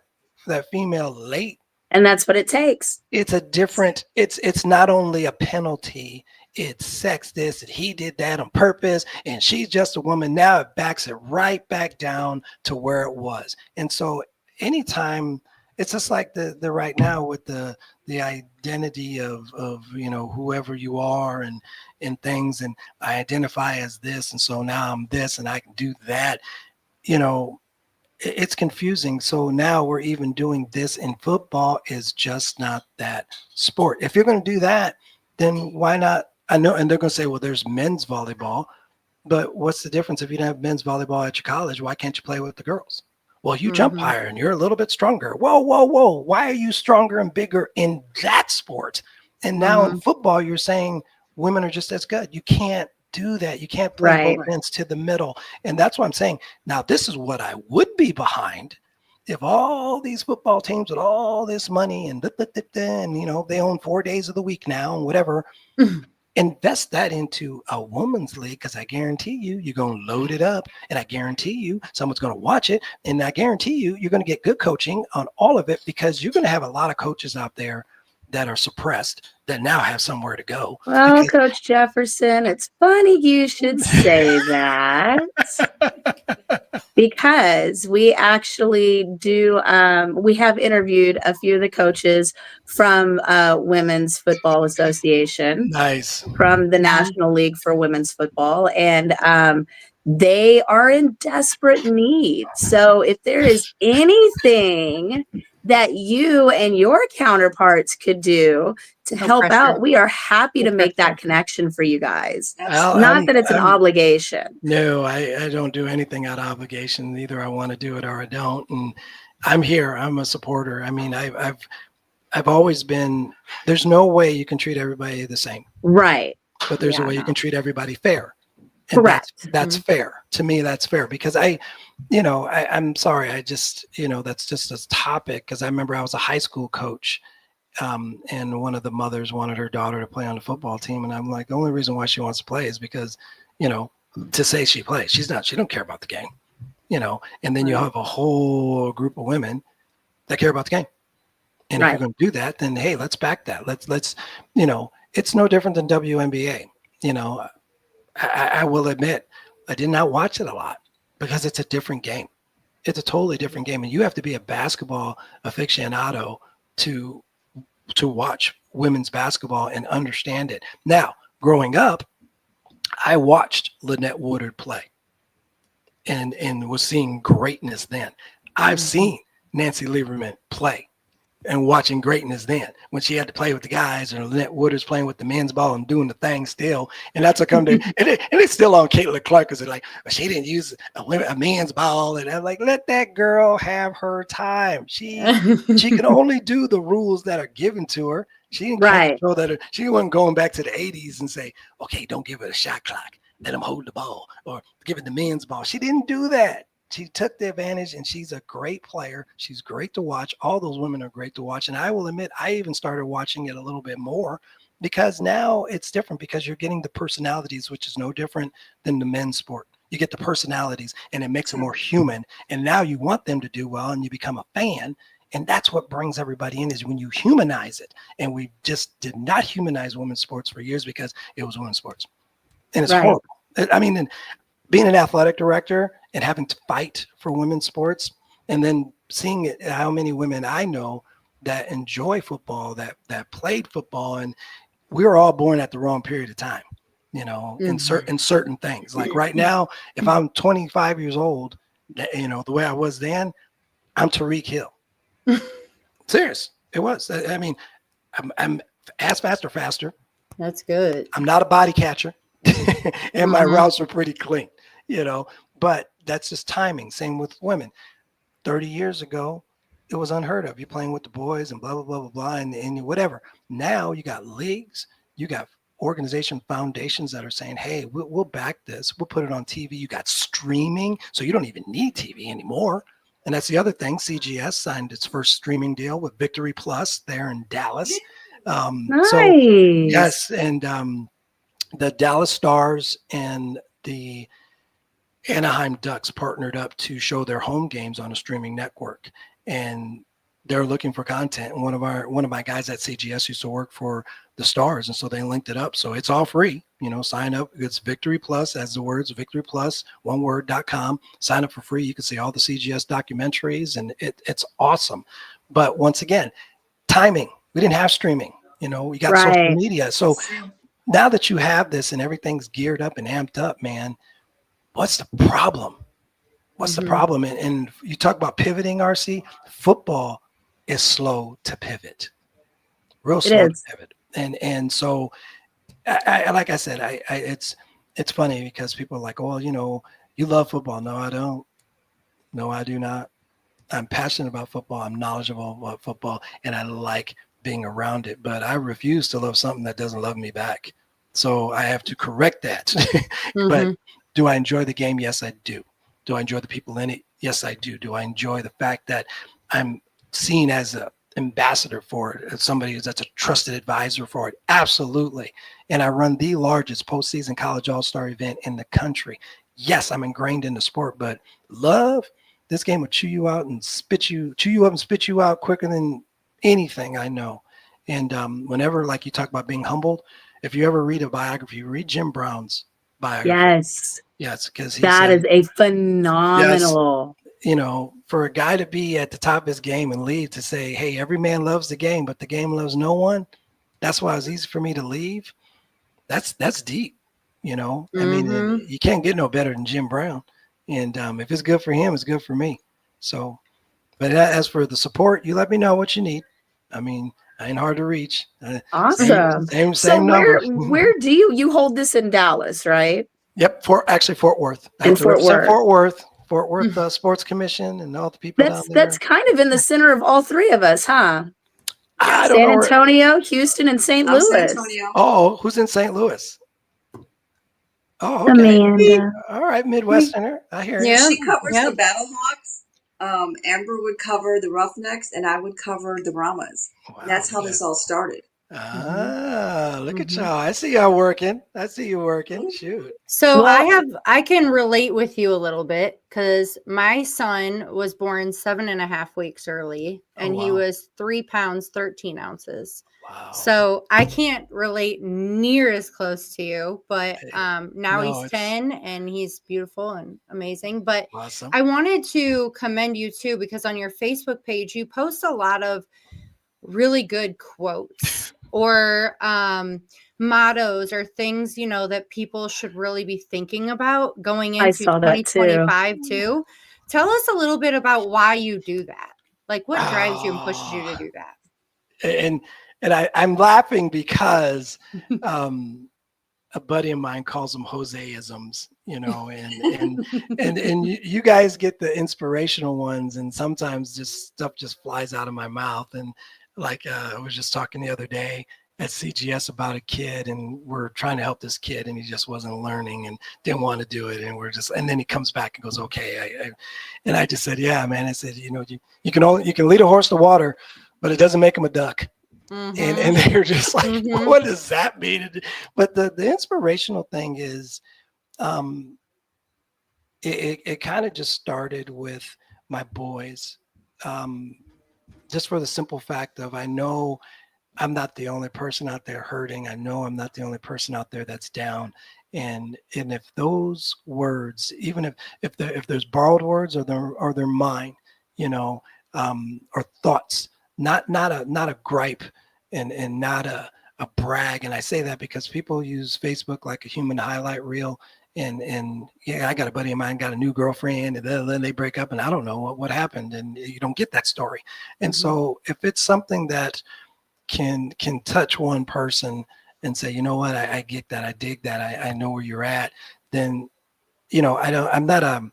female late. And that's what it takes. It's a different. It's not only a penalty. It's sexist. And he did that on purpose, and she's just a woman. Now it backs it right back down to where it was. And so anytime it's just like the right now with the identity of you know whoever you are and things, and I identify as this, and so now I'm this and I can do that. you know, it's confusing. So now we're even doing this in football is just not that sport. If you're going to do that, then why not? I know, and they're going to say, well, there's men's volleyball, but what's the difference if you don't have men's volleyball at your college? Why can't you play with the girls? Well, you jump Mhm. higher and you're a little bit stronger. Whoa, whoa, whoa. Why are you stronger and bigger in that sport? And now in Mhm. football, you're saying women are just as good. You can't do that. You can't play both Right. Right. ends to the middle. And that's what I'm saying. Now, this is what I would be behind if all these football teams with all this money and, they own 4 days of the week now and whatever, invest that into a woman's league because I guarantee you, you're going to load it up and I guarantee you someone's going to watch it. And I guarantee you, you're going to get good coaching on all of it because you're going to have a lot of coaches out there that are suppressed that now have somewhere to go. Well, Coach Jefferson, it's funny you should say that because we actually do. We have interviewed a few of the coaches from Women's Football Association, Nice. from the National League for Women's Football, and they are in desperate need. So if there is anything that you and your counterparts could do to No help pressure. out, we are happy No to make that pressure. connection for you guys. Well, Not that it's an I'm obligation. no, I don't do anything out of obligation. Either I want to do it or I don't. And I'm here. I'm a supporter. I mean, I've always been. There's no way you can treat everybody the same, Right. but there's a Yeah, way you no. can treat everybody fair, and Correct. that's fair to me. That's fair because I'm sorry. I just that's just a topic because I remember I was a high school coach. And one of the mothers wanted her daughter to play on the football team, and I'm like, the only reason why she wants to play is because, you know, to say she plays, she don't care about the game, And then you Right. have a whole group of women that care about the game, and if you're Right. going to do that, then hey, let's back that. It's no different than WNBA. You know, I will admit, I did not watch it a lot because it's a different game. It's a totally different game, and you have to be a basketball aficionado to watch women's basketball and understand it. Now, growing up, I watched Lynette Woodard play and was seeing greatness then. I've seen Nancy Lieberman play and watching greatness then when she had to play with the guys and Lynette Woodard's playing with the men's ball and doing the thing still. And that's what come to and it's still on Caitlin Clark because they're like, well, she didn't use a men's ball. And I'm like, let that girl have her time. She can only do the rules that are given to her. She can't Right. control that. She wasn't going back to the 80s and say, okay, don't give it a shot clock. Let them hold the ball or give it the men's ball. She didn't do that. She took the advantage and she's a great player. She's great to watch. All those women are great to watch. And I will admit, I even started watching it a little bit more because now it's different because you're getting the personalities, which is no different than the men's sport. You get the personalities and it makes it more human. And now you want them to do well and you become a fan. And that's what brings everybody in is when you humanize it. And we just did not humanize women's sports for years because it was women's sports. And it's Right. horrible. I mean, and being an athletic director and having to fight for women's sports and then seeing it, how many women I know that enjoy football, that played football, and we were all born at the wrong period of time, in certain things. Like right now, if I'm 25 years old, the way I was then, I'm Tariq Hill. Serious. It was. I mean, I'm as faster. That's good. I'm not a body catcher. And my routes are pretty clean, but that's just timing. Same with women. 30 years ago, it was unheard of. You're playing with the boys and blah, blah, blah, blah, blah, and whatever. Now you got leagues, you got organization foundations that are saying, hey, we'll back this. We'll put it on TV. You got streaming. So you don't even need TV anymore. And that's the other thing. CGS signed its first streaming deal with Victory Plus there in Dallas. Nice. So yes. And, the Dallas Stars and the Anaheim Ducks partnered up to show their home games on a streaming network, and they're looking for content. And one of my guys at CGS used to work for the Stars, and so they linked it up. So it's all free. Sign up. It's Victory Plus, as the words Victory Plus, one word.com. Sign up for free. You can see all the CGS documentaries, and it's awesome. But once again, timing. We didn't have streaming. We got social media, so. Now that you have this and everything's geared up and amped up, man, what's the problem? What's the problem? And you talk about pivoting, RC. Football is slow to pivot, real slow to pivot. And so, like I said, it's funny because people are like, well, you love football. No, I don't. No, I do not. I'm passionate about football. I'm knowledgeable about football, and I like being around it. But I refuse to love something that doesn't love me back. So I have to correct that. But do I enjoy the game? Yes, I do. Do I enjoy the people in it? Yes, I do. Do I enjoy the fact that I'm seen as an ambassador for it, as somebody that's a trusted advisor for it? Absolutely. And I run the largest postseason college all-star event in the country. Yes, I'm ingrained in the sport, but love, this game will chew you up and spit you out quicker than anything I know. And whenever, like you talk about being humbled, if you ever read a biography, read Jim Brown's biography. Yes, because that is a phenomenal. Yes, for a guy to be at the top of his game and leave to say, hey, every man loves the game, but the game loves no one. That's why it's easy for me to leave. That's deep. I mean, you can't get no better than Jim Brown. And if it's good for him, it's good for me. So, but as for the support, you let me know what you need. I mean, I ain't hard to reach. Awesome. Same number. Where do you hold this in Dallas, right? Yep. Fort Worth. In Fort Worth. Fort Worth Sports Commission and all the people down there. That's kind of in the center of all three of us, huh? San Antonio, Houston, and St. Louis. San Antonio. Oh, who's in St. Louis? Oh, okay. Amanda. All right, Midwesterner. I hear you. She covers the Battlehawks. Amber would cover the Roughnecks, and I would cover the Brahmas. Wow, that's how this all started. Look at y'all. I see y'all working. Shoot. So I can relate with you a little bit because my son was born 7.5 weeks early and he was 3 pounds, 13 ounces. Wow. So I can't relate near as close to you, but now he's 10 and he's beautiful and amazing. But awesome. I wanted to commend you too, because on your Facebook page, you post a lot of really good quotes or mottos or things, that people should really be thinking about going into 2025 too. Tell us a little bit about why you do that. Like what drives you and pushes you to do that? And I'm laughing because a buddy of mine calls them Joseisms, and you guys get the inspirational ones, and sometimes just stuff just flies out of my mouth. And like I was just talking the other day at CGS about a kid, and we're trying to help this kid, and he just wasn't learning and didn't want to do it, and then he comes back and goes, okay, and I just said, yeah, man, I said, you can lead a horse to water, but it doesn't make him a duck. And they're just like, what does that mean? But the inspirational thing is, it kind of just started with my boys, just for the simple fact of, I know I'm not the only person out there hurting. I know I'm not the only person out there that's down. And if those words, even if there's borrowed words or they're mine, or thoughts, not a gripe and not a brag. And I say that because people use Facebook like a human highlight reel. And yeah, I got a buddy of mine got a new girlfriend, and then they break up, and I don't know what happened, and you don't get that story. And so if it's something that can touch one person and say, you know what, I get that, I dig that, I know where you're at, then I'm not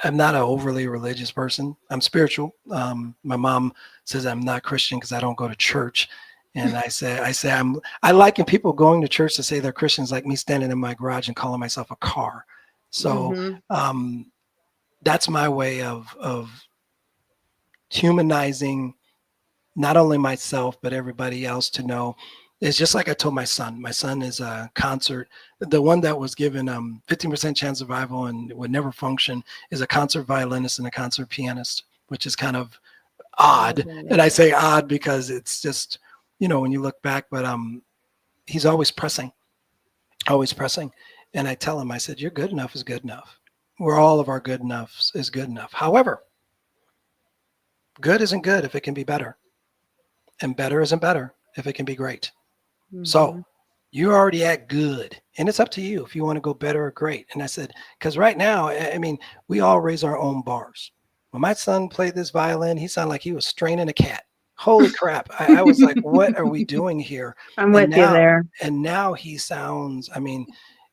an overly religious person. I'm spiritual. My mom says I'm not Christian because I don't go to church. And I say I liken people going to church to say they're Christians like me standing in my garage and calling myself a car. So that's my way of humanizing not only myself, but everybody else to know. It's just like I told my son. My son is a concert. The one that was given 15% chance survival and would never function is a concert violinist and a concert pianist, which is kind of odd. And I say odd because it's just, when you look back, but he's always pressing. And I tell him, I said, your good enough is good enough. Where all of our good enough is good enough. However, good isn't good if it can be better. And better isn't better if it can be great. So you're already at good and it's up to you if you want to go better or great. And I said, because right now, I mean, we all raise our own bars. When my son played this violin, he sounded like he was straining a cat. Holy crap. I was like, what are we doing here? I'm And with you now, there. and now he sounds, I mean,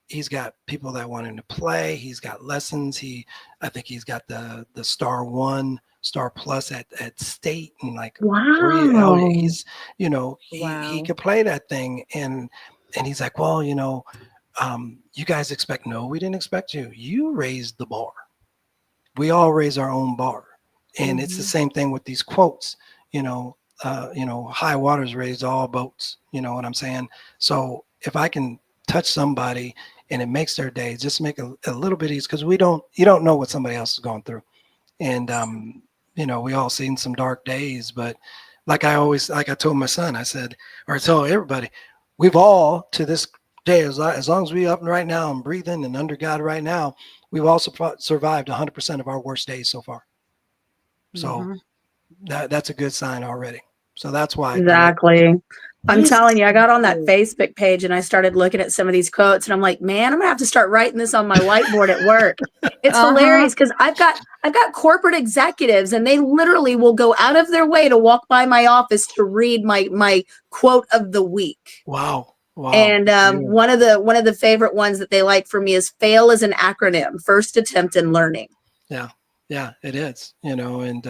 he's got people that want him to play. He's got lessons. I think he's got the star one, star plus at state and like three. Oh, Wow. he's, he Wow. could play that thing. And he's like, well, you guys expect, no, we didn't expect you. You raised the bar. We all raise our own bar. And it's the Mhm. same thing with these quotes, high waters raised all boats. You know what I'm saying? So if I can touch somebody and it makes their day, just make a little bit easier, because you don't know what somebody else is going through. And, we all seen some dark days, but like I told my son, I said, or I tell everybody, we've all to this day, as long as we up right now and breathing and under God right now, we've also survived 100% of our worst days so far. So Mhm. that's a good sign already. So that's why, Exactly. I'm He's telling you, I got on that so Facebook page and I started looking at some of these quotes and I'm like, man, I'm gonna have to start writing this on my whiteboard at work. It's Uh-huh. hilarious because I've got corporate executives and they literally will go out of their way to walk by my office to read my quote of the week. wow. And Yeah. one of the favorite ones that they like for me is fail is an acronym, first attempt in learning. Yeah. Yeah, it is, and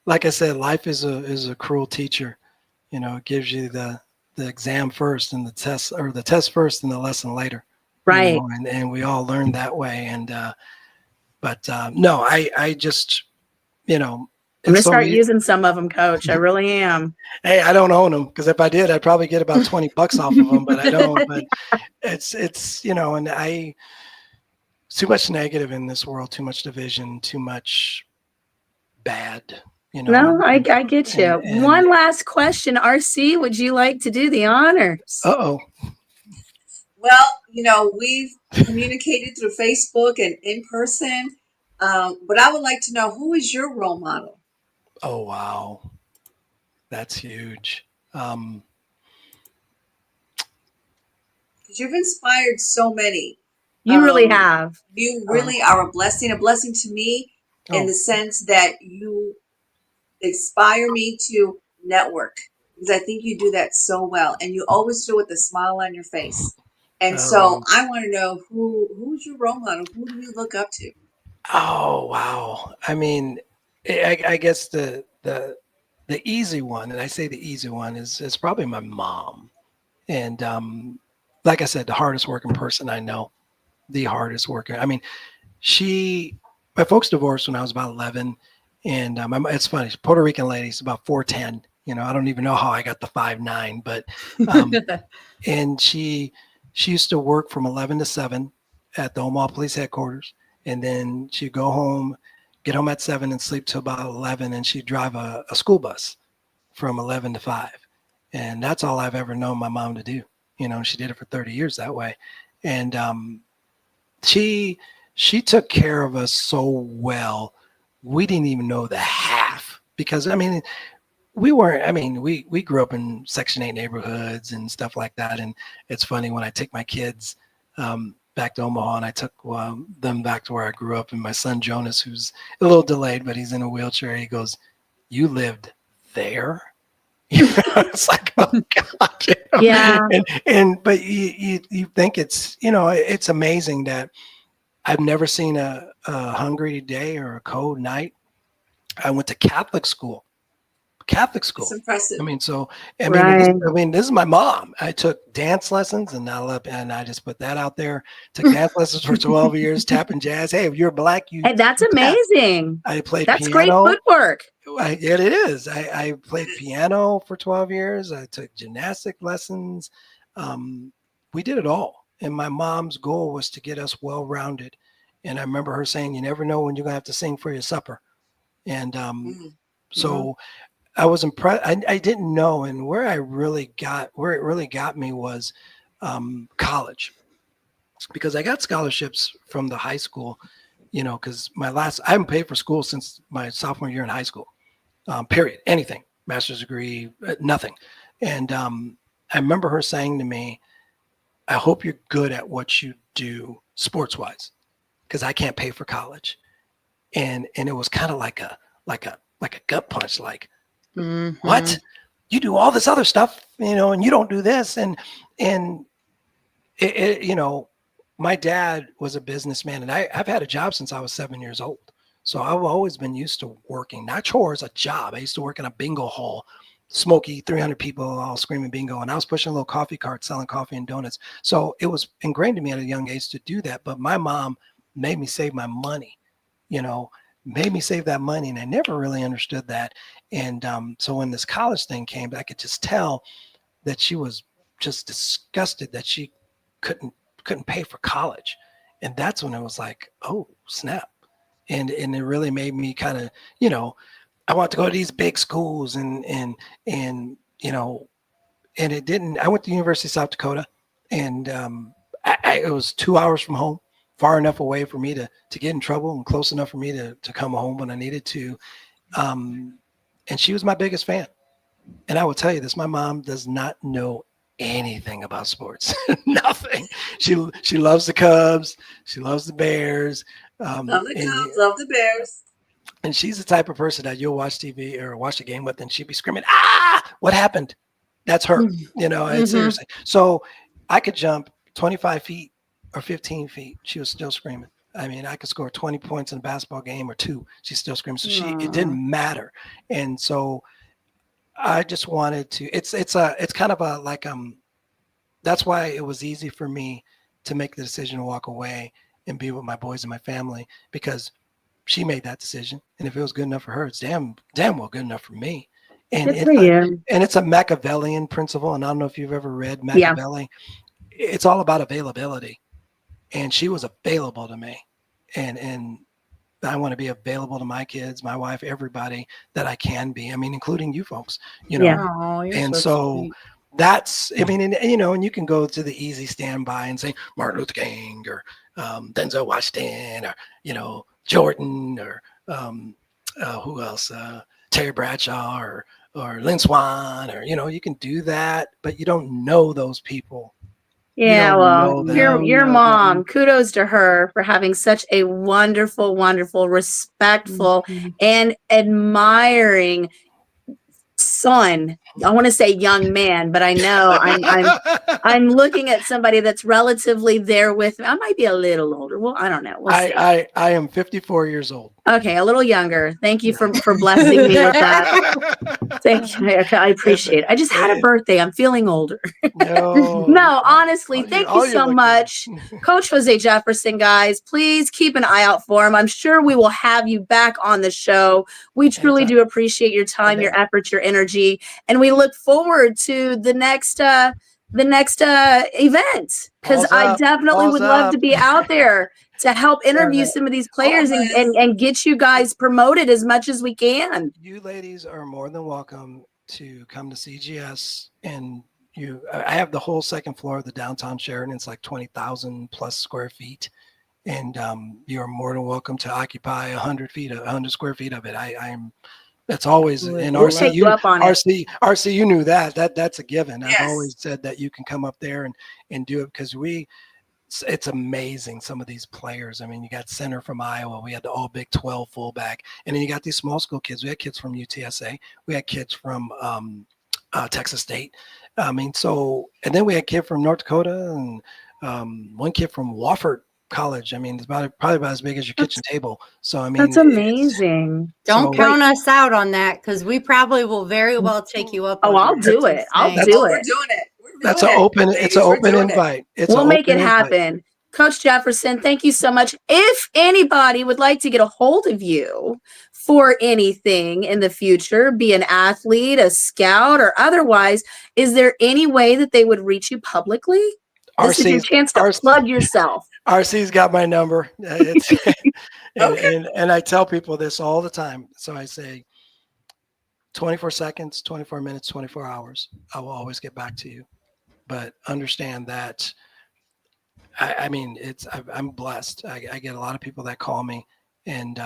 like I said, life is a cruel teacher. It gives you the exam first and the test first and the lesson later, Right. and we all learn that way. And, but no, I just, I'm it's gonna so start easy. using some of them, coach. I really am. Hey, I don't own them, because if I did, I'd probably get about $20 off of them, but I don't. But it's and too much negative in this world, too much division, too much bad, No, I get you. and One last question, RC. Would you like to do the honors? uh-oh. Well, we've communicated through Facebook and in person, but I would like to know, who is your role model? Oh, wow. That's huge. Um, Because you've inspired so many. You really Um, have. you oh, really are a blessing to me in oh, the sense that you inspire me to network, because I think you do that so well, and you always do it with a smile on your face. And so um, I want to know, who's your role model? Who do you look up to? oh, wow. I mean, I guess the easy one, and I say the easy one is probably my mom. And like I said, the hardest working person I know, the hardest worker. I mean, my folks divorced when I was about 11, and it's funny. She's a Puerto Rican lady. She's about 4'10". I don't even know how I got the 5'9", but um, and she used to work from 11 to 7 at the Omaha Police Headquarters, and then she'd go home, get home at 7, and sleep till about 11, and she'd drive a school bus from 11 to 5, and that's all I've ever known my mom to do. She did it for 30 years that way, and she she took care of us so well. We didn't even know the half, because I mean, we grew up in Section 8 neighborhoods and stuff like that. And it's funny, when I take my kids back to Omaha, and I took them back to where I grew up, and my son Jonas, who's a little delayed, but he's in a wheelchair, he goes, "You lived there?" It's like, oh God. Yeah. But you think it's amazing that I've never seen a hungry day or a cold night. I went to Catholic school. Catholic It's school. impressive. I mean, so Right. this is my mom. I took dance lessons, and I just put that out there. Took dance lessons for 12 years, tap and jazz. Hey, if you're black, Hey, that's you tap. amazing. I played That's great piano. footwork. It is. I played piano for 12 years. I took gymnastic lessons. Um, we did it all. And my mom's goal was to get us well-rounded. And I remember her saying, "You never know when you're going to have to sing for your supper." And Mm. so I was impressed. I didn't know. And where it really got me was college, because I got scholarships from the high school, because I haven't paid for school since my sophomore year in high school. Period. Anything, master's degree, nothing. And I remember her saying to me, I hope you're good at what you do sports wise, because I can't pay for college. And it was kind of like a gut punch, like, what? You do all this other stuff, and you don't do this. And my dad was a businessman, and I've had a job since I was 7 years old. So I've always been used to working, not chores, a job. I used to work in a bingo hall, smoky, 300 people all screaming bingo. And I was pushing a little coffee cart, selling coffee and donuts. So it was ingrained in me at a young age to do that. But my mom made me save my money, made me save that money. And I never really understood that. And so when this college thing came, I could just tell that she was just disgusted that she couldn't pay for college. And that's when it was like, oh, snap. And it really made me kind of, I want to go to these big schools and and it didn't. I went to the University of South Dakota, and it was 2 hours from home, far enough away for me to get in trouble and close enough for me to come home when I needed to. And she was my biggest fan. And I will tell you this, my mom does not know anything about sports. Nothing. She loves the Cubs. She loves the Bears. Love the Cubs, love the Bears. And she's the type of person that you'll watch TV or watch a game with, and she'd be screaming, "Ah, what happened?" That's her, and seriously. So I could jump 25 feet or 15 feet. She was still screaming. I mean, I could score 20 points in a basketball game or two. She's still screaming. So it didn't matter. And so I just wanted to, it's kind of a, like, that's why it was easy for me to make the decision to walk away and be with my boys and my family, because she made that decision. And if it was good enough for her, it's damn well good enough for me. And it's a Machiavellian principle. And I don't know if you've ever read Machiavelli. Yeah. It's all about availability. And she was available to me. And I want to be available to my kids, my wife, everybody that I can be. I mean, including you folks, Yeah. And so that's, I mean, and you can go to the easy standby and say Martin Luther King or Denzel Washington or, Jordan or who else? Terry Bradshaw or Lynn Swan or, you can do that, but you don't know those people. Yeah, well, your mom, kudos to her for having such a wonderful, wonderful, respectful, and admiring son. I want to say young man, but I know I'm looking at somebody that's relatively there with me. I might be a little older. Well, I don't know. We'll see. I am 54 years old. Okay, a little younger. Thank you for blessing me with that. Thank you. I appreciate it. I just had a birthday. I'm feeling older. No, honestly, thank you so much. Coach Jose Jefferson, guys, please keep an eye out for him. I'm sure we will have you back on the show. We truly do appreciate your time, your efforts, your energy, and we look forward to the next event, because I definitely would love to be out there to help interview some of these players and get you guys promoted as much as we can. You ladies are more than welcome to come to CGS, and I have the whole second floor of the downtown Sheraton. It's like 20,000 plus square feet. And you're more than welcome to occupy 100 square feet of it. That's always in RC. RC, you knew that's a given. Yes. I've always said that you can come up there and do it, because it's amazing. Some of these players. I mean, you got center from Iowa. We had the all Big 12 fullback, and then you got these small school kids. We had kids from UTSA. We had kids from Texas State. I mean, and then we had a kid from North Dakota and one kid from Wofford College. I mean, it's probably about as big as your kitchen table. So I mean, that's amazing. Don't count us out on that, because we probably will very well take you up. I'll do it. We're doing it. That's an open invite. We'll make it happen. Coach Jefferson, thank you so much. If anybody would like to get a hold of you for anything in the future, be an athlete, a scout, or otherwise, is there any way that they would reach you publicly? This is your chance to plug yourself. RC's got my number. And I tell people this all the time. So I say 24 seconds, 24 minutes, 24 hours. I will always get back to you. But understand that, I'm blessed. I get a lot of people that call me, and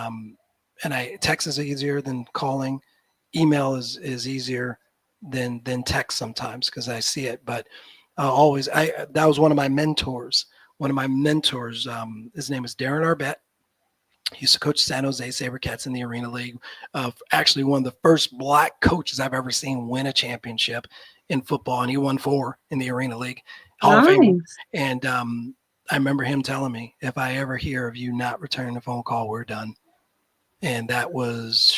text is easier than calling. Email is easier than text sometimes, because I see it. But Always. That was one of my mentors. His name is Darren Arbett. He used to coach San Jose SaberCats in the Arena League. Actually, one of the first black coaches I've ever seen win a championship in football, and he won 4 in the Arena League. Hall of Fame. Nice. And I remember him telling me, if I ever hear of you not returning a phone call, we're done. And that was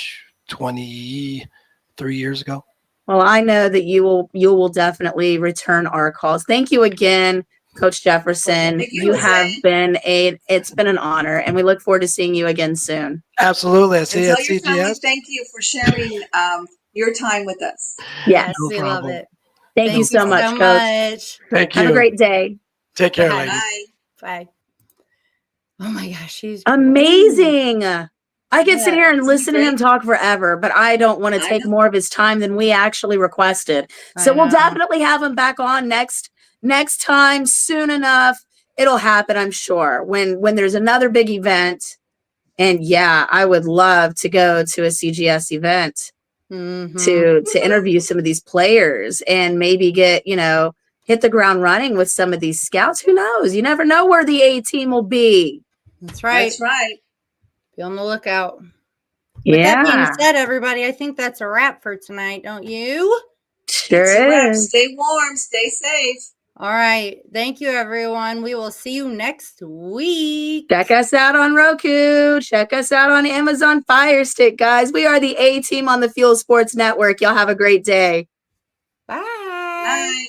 23 years ago. Well, I know that you will definitely return our calls. Thank you again, Coach Jefferson. Thank you, You Jose. have been it's been an honor, and we look forward to seeing you again soon. Absolutely. I And see you tell at your family CGS. thank you for sharing your time with us. Yes. No we love problem. it. Thank you so much, Coach. much. Thank you. Have a great day. Take care, Bye. ladies. Bye. Bye. Oh my gosh, she's Amazing. I could sit Yeah, here and isn't listen he to him great? talk forever, but I don't want to I take know. more of his time than we actually requested. So I we'll know. definitely have him back on next time soon enough. It'll happen, I'm sure, when there's another big event. And yeah, I would love to go to a CGS event Mhm. to interview some of these players and maybe get, hit the ground running with some of these scouts. Who knows? You never know where the A-team will be. That's right. That's right. Be on the lookout. Yeah. With that being said, everybody, I think that's a wrap for tonight, don't you? Sure It's a wrap. is. Stay warm. Stay safe. All right. Thank you, everyone. We will see you next week. Check us out on Roku. Check us out on Amazon Fire Stick, guys. We are the A-team on the Fuel Sports Network. Y'all have a great day. Bye. Night.